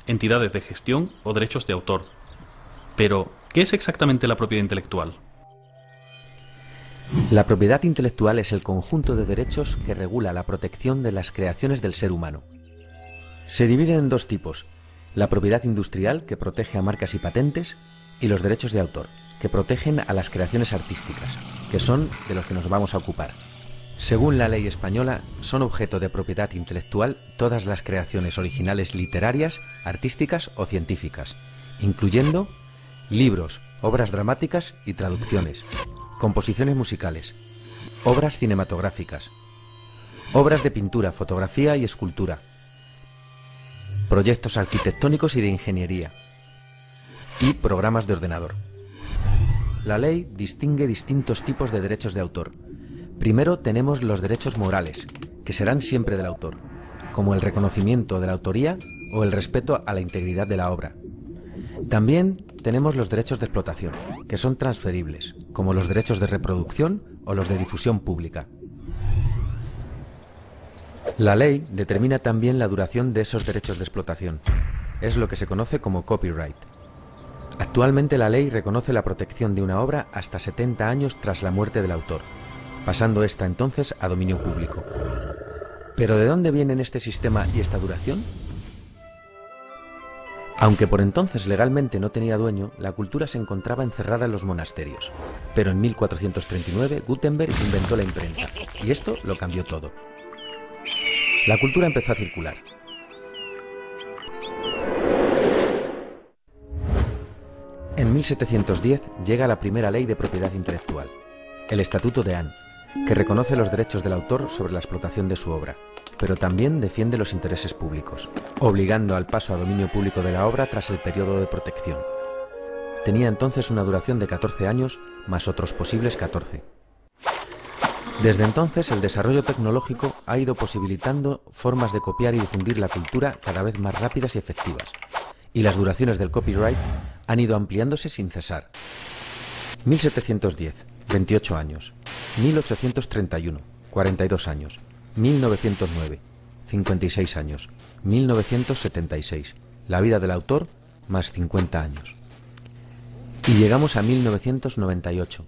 entidades de gestión o derechos de autor. Pero, ¿qué es exactamente la propiedad intelectual? La propiedad intelectual es el conjunto de derechos que regula la protección de las creaciones del ser humano. Se divide en dos tipos: la propiedad industrial, que protege a marcas y patentes, y los derechos de autor, que protegen a las creaciones artísticas, que son de los que nos vamos a ocupar. Según la ley española, son objeto de propiedad intelectual todas las creaciones originales literarias, artísticas o científicas, incluyendo libros, obras dramáticas y traducciones, composiciones musicales, obras cinematográficas, obras de pintura, fotografía y escultura, proyectos arquitectónicos y de ingeniería, y programas de ordenador. La ley distingue distintos tipos de derechos de autor. Primero tenemos los derechos morales, que serán siempre del autor, como el reconocimiento de la autoría o el respeto a la integridad de la obra. También tenemos los derechos de explotación, que son transferibles, como los derechos de reproducción o los de difusión pública. La ley determina también la duración de esos derechos de explotación. Es lo que se conoce como copyright. Actualmente la ley reconoce la protección de una obra hasta 70 años tras la muerte del autor, pasando esta entonces a dominio público. ¿Pero de dónde vienen este sistema y esta duración? Aunque por entonces legalmente no tenía dueño, la cultura se encontraba encerrada en los monasterios. Pero en 1439 Gutenberg inventó la imprenta, y esto lo cambió todo. La cultura empezó a circular. En 1710 llega la primera ley de propiedad intelectual, el Estatuto de Anne, que reconoce los derechos del autor sobre la explotación de su obra, pero también defiende los intereses públicos, obligando al paso a dominio público de la obra tras el periodo de protección. Tenía entonces una duración de 14 años, más otros posibles 14. Desde entonces, el desarrollo tecnológico ha ido posibilitando formas de copiar y difundir la cultura cada vez más rápidas y efectivas, y las duraciones del copyright han ido ampliándose sin cesar. 1710, 28 años. 1831, 42 años. 1909, 56 años. 1976, la vida del autor, más 50 años. Y llegamos a 1998.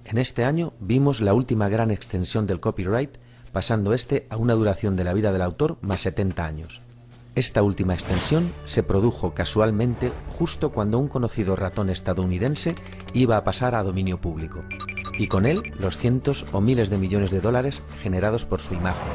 En este año vimos la última gran extensión del copyright, pasando este a una duración de la vida del autor más 70 años. Esta última extensión se produjo casualmente justo cuando un conocido ratón estadounidense iba a pasar a dominio público, y con él los cientos o miles de millones de dólares generados por su imagen.